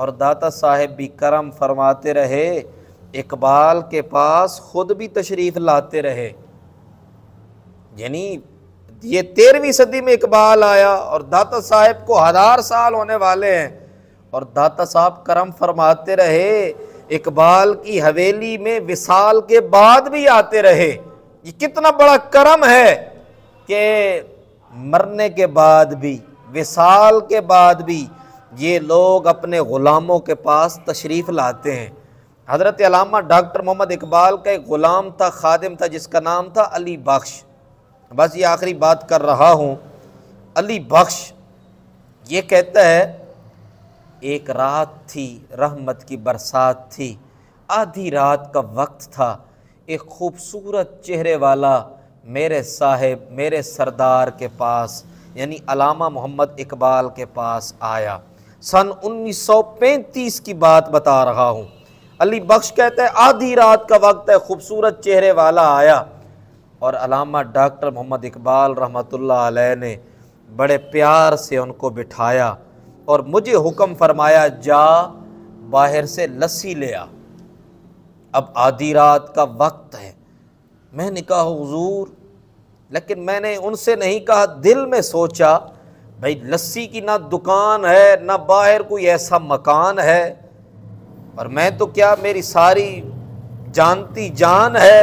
اور داتا صاحب بھی کرم فرماتے رہے، اقبال کے پاس خود بھی تشریف لاتے رہے۔ یعنی یہ 13ویں صدی میں اقبال آیا اور داتا صاحب کو 1000 سال ہونے والے ہیں، اور داتا صاحب کرم فرماتے رہے، اقبال کی حویلی میں وصال کے بعد بھی آتے رہے۔ یہ کتنا بڑا کرم ہے کہ مرنے کے بعد بھی، وصال کے بعد بھی یہ لوگ اپنے غلاموں کے پاس تشریف لاتے ہیں۔ حضرت علامہ ڈاکٹر محمد اقبال کا ایک غلام تھا، خادم تھا، جس کا نام تھا علی بخش۔ بس یہ آخری بات کر رہا ہوں۔ علی بخش یہ کہتا ہے، ایک رات تھی، رحمت کی برسات تھی، آدھی رات کا وقت تھا، ایک خوبصورت چہرے والا میرے صاحب، میرے سردار کے پاس، یعنی علامہ محمد اقبال کے پاس آیا۔ سن 1935 کی بات بتا رہا ہوں۔ علی بخش کہتا ہے آدھی رات کا وقت ہے، خوبصورت چہرے والا آیا، اور علامہ ڈاکٹر محمد اقبال رحمۃ اللہ علیہ نے بڑے پیار سے ان کو بٹھایا اور مجھے حکم فرمایا، جا باہر سے لسی لے آ۔ اب آدھی رات کا وقت ہے۔ میں نے کہا حضور، لیکن میں نے ان سے نہیں کہا، دل میں سوچا بھائی لسی کی نہ دکان ہے نہ باہر کوئی ایسا مکان ہے، اور میں تو کیا، میری ساری جانتی جان ہے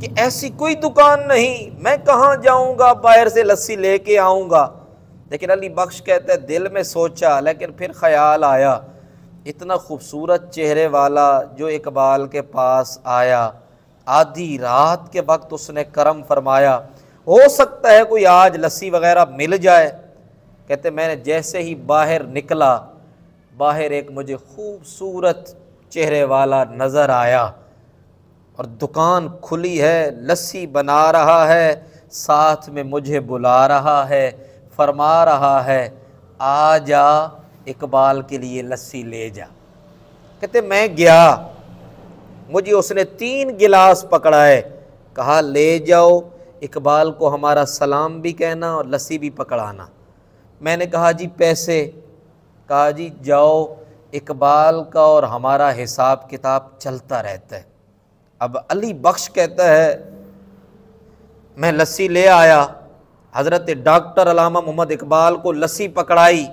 کہ ایسی کوئی دکان نہیں، میں کہاں جاؤں گا باہر سے لسی لے کے آؤں گا۔ لیکن علی بخش کہتے ہیں دل میں سوچا، لیکن پھر خیال آیا، اتنا خوبصورت چہرے والا جو اقبال کے پاس آیا، آدھی رات کے وقت اس نے کرم فرمایا، ہو سکتا ہے کوئی آج لسی وغیرہ مل جائے۔ کہتے میں نے جیسے ہی باہر نکلا، باہر ایک مجھے خوبصورت چہرے والا نظر آیا، اور دکان کھلی ہے، لسی بنا رہا ہے، ساتھ میں مجھے بلا رہا ہے، فرما رہا ہے آ جا اقبال کے لیے لسی لے جا۔ کہتے میں گیا، مجھے اس نے 3 گلاس پکڑائے، کہا لے جاؤ، اقبال کو ہمارا سلام بھی کہنا اور لسی بھی پکڑانا۔ میں نے کہا جی پیسے؟ کہا جی جاؤ، اقبال کا اور ہمارا حساب کتاب چلتا رہتا ہے۔ اب علی بخش کہتا ہے میں لسی لے آیا، حضرت ڈاکٹر علامہ محمد اقبال کو لسی پکڑائی،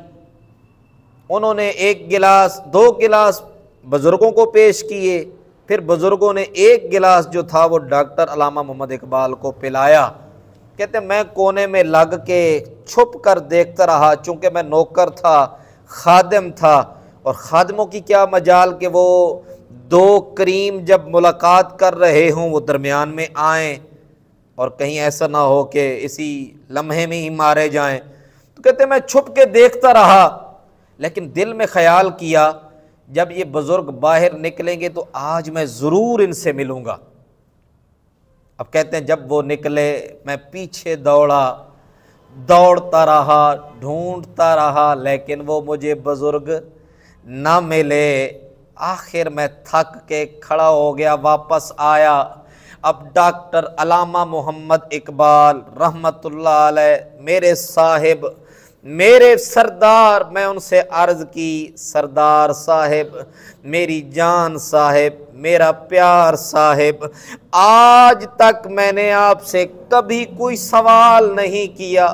انہوں نے 1 گلاس 2 گلاس بزرگوں کو پیش کیے، پھر بزرگوں نے 1 گلاس جو تھا وہ ڈاکٹر علامہ محمد اقبال کو پلایا۔ کہتے میں کونے میں لگ کے چھپ کر دیکھتا رہا، چونکہ میں نوکر تھا، خادم تھا، اور خادموں کی کیا مجال کہ وہ 2 کریم جب ملاقات کر رہے ہوں وہ درمیان میں آئیں اور کہیں ایسا نہ ہو کہ اسی لمحے میں ہی مارے جائیں۔ تو کہتے میں چھپ کے دیکھتا رہا، لیکن دل میں خیال کیا جب یہ بزرگ باہر نکلیں گے تو آج میں ضرور ان سے ملوں گا۔ اب کہتے ہیں جب وہ نکلے میں پیچھے دوڑتا رہا، ڈھونڈتا رہا، لیکن وہ مجھے بزرگ نہ ملے۔ آخر میں تھک کے کھڑا ہو گیا، واپس آیا۔ اب ڈاکٹر علامہ محمد اقبال رحمۃ اللہ علیہ میرے صاحب، میرے سردار، میں ان سے عرض کی سردار صاحب، میری جان صاحب، میرا پیار صاحب، آج تک میں نے آپ سے کبھی کوئی سوال نہیں کیا،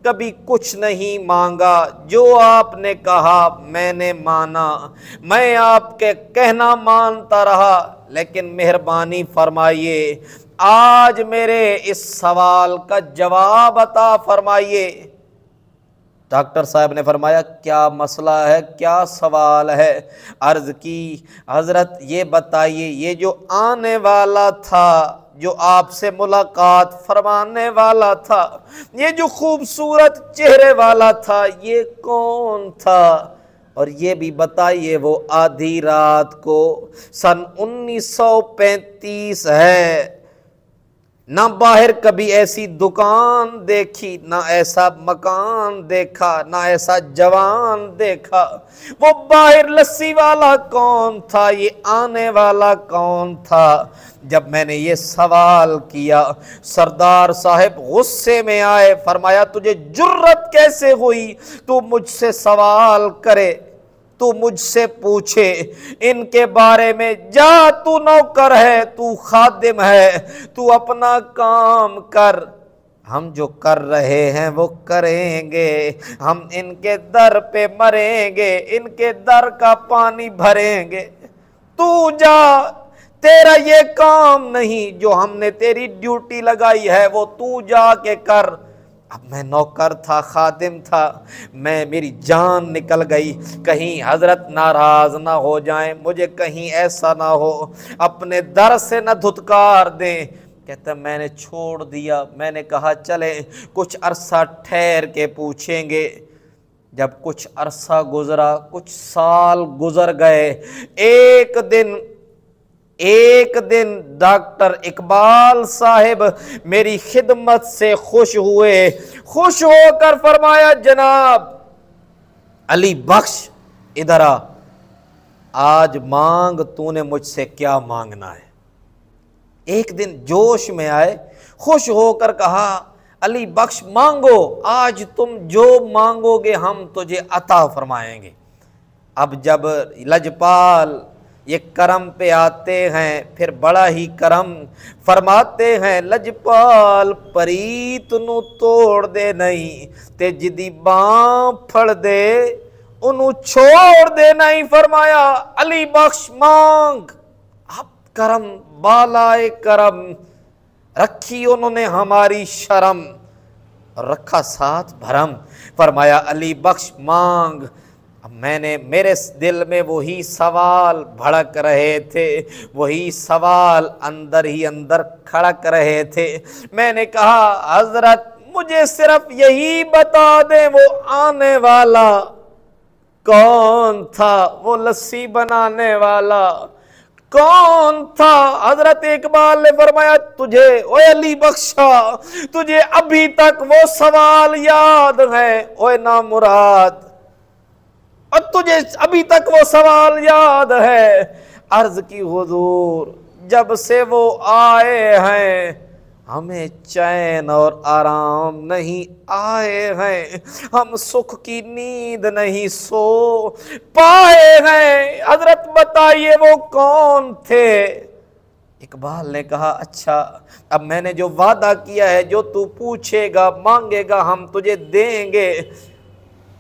کبھی کچھ نہیں مانگا، جو آپ نے کہا میں نے مانا، میں آپ کے کہنا مانتا رہا، لیکن مہربانی فرمائیے آج میرے اس سوال کا جواب عطا فرمائیے۔ ڈاکٹر صاحب نے فرمایا کیا مسئلہ ہے، کیا سوال ہے؟ عرض کی حضرت یہ بتائیے، یہ جو آنے والا تھا، جو آپ سے ملاقات فرمانے والا تھا، یہ جو خوبصورت چہرے والا تھا، یہ کون تھا؟ اور یہ بھی بتائیے وہ آدھی رات کو سن 1935 ہے، نہ باہر کبھی ایسی دکان دیکھی، نہ ایسا مکان دیکھا، نہ ایسا جوان دیکھا، وہ باہر لسی والا کون تھا، یہ آنے والا کون تھا؟ جب میں نے یہ سوال کیا سردار صاحب غصے میں آئے، فرمایا تجھے جرت کیسے ہوئی تو مجھ سے سوال کرے؟ تو مجھ سے پوچھے ان کے بارے میں، جا تو نوکر ہے، تو خادم ہے، تو اپنا کام کر، ہم جو کر رہے ہیں وہ کریں گے، ہم ان کے در پہ مریں گے، ان کے در کا پانی بھریں گے، تو جا، تیرا یہ کام نہیں، جو ہم نے تیری ڈیوٹی لگائی ہے وہ تو جا کے کر۔ اب میں نوکر تھا، خادم تھا، میری جان نکل گئی، کہیں حضرت ناراض نہ ہو جائیں، مجھے کہیں ایسا نہ ہو اپنے در سے نہ دھتکار دیں۔ کہتا میں نے چھوڑ دیا، میں نے کہا چلے کچھ عرصہ ٹھہر کے پوچھیں گے۔ جب کچھ عرصہ گزرا، کچھ سال گزر گئے، ایک دن ڈاکٹر اقبال صاحب میری خدمت سے خوش ہوئے، خوش ہو کر فرمایا جناب علی بخش ادھر آ، آج مانگ تو نے مجھ سے کیا مانگنا ہے۔ ایک دن جوش میں آئے، خوش ہو کر کہا علی بخش مانگو، آج تم جو مانگو گے ہم تجھے عطا فرمائیں گے۔ اب جب لجپال یہ کرم پہ آتے ہیں پھر بڑا ہی کرم فرماتے ہیں، لجپال پریت نو توڑ دے نہیں تے جدی باں پھڑ دے انہوں چھوڑ دے نہیں۔ فرمایا علی بخش مانگ، اب کرم بالائے کرم، رکھی انہوں نے ہماری شرم، رکھا ساتھ بھرم۔ فرمایا علی بخش مانگ۔ اب میرے دل میں وہی سوال بھڑک رہے تھے، وہی سوال اندر ہی اندر کھڑک رہے تھے۔ میں نے کہا حضرت مجھے صرف یہی بتا دیں وہ آنے والا کون تھا، وہ لسی بنانے والا کون تھا؟ حضرت اقبال نے فرمایا تجھے اوے علی بخشا، تجھے ابھی تک وہ سوال یاد ہے اوے نامراد، اور تجھے ابھی تک وہ سوال یاد ہے؟ عرض کی حضور جب سے وہ آئے ہیں ہمیں چین اور آرام نہیں آئے ہیں، ہم سکھ کی نیند نہیں سو پائے ہیں، حضرت بتائیے وہ کون تھے؟ اقبال نے کہا اچھا اب میں نے جو وعدہ کیا ہے، جو تو پوچھے گا مانگے گا ہم تجھے دیں گے،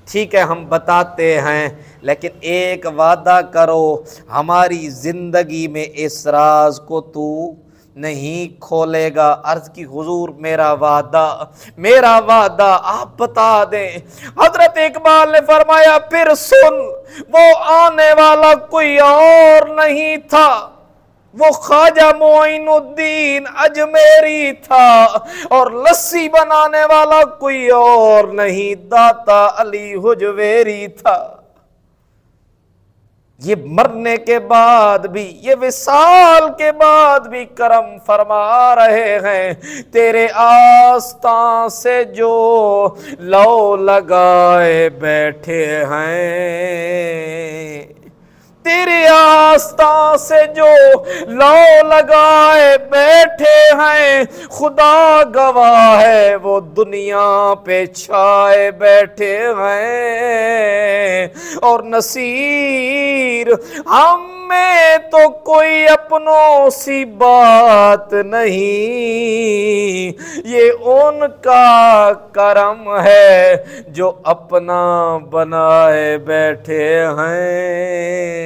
ٹھیک ہے ہم بتاتے ہیں، لیکن ایک وعدہ کرو ہماری زندگی میں اس راز کو تو نہیں کھولے گا۔ عرض کی حضور میرا وعدہ آپ بتا دیں۔ حضرت اقبال نے فرمایا پھر سن، وہ آنے والا کوئی اور نہیں تھا، وہ خواجہ معین الدین اجمیری تھا، اور لسی بنانے والا کوئی اور نہیں، داتا علی حجویری تھا۔ یہ مرنے کے بعد بھی، یہ وصال کے بعد بھی کرم فرما رہے ہیں، تیرے آستان سے جو لو لگائے بیٹھے ہیں، تیرے آستان سے جو لو لگائے بیٹھے ہیں، خدا گواہ ہے وہ دنیا پہ چھائے بیٹھے ہیں، اور نصیر ہم میں تو کوئی اپنوں سی بات نہیں، یہ ان کا کرم ہے جو اپنا بنائے بیٹھے ہیں۔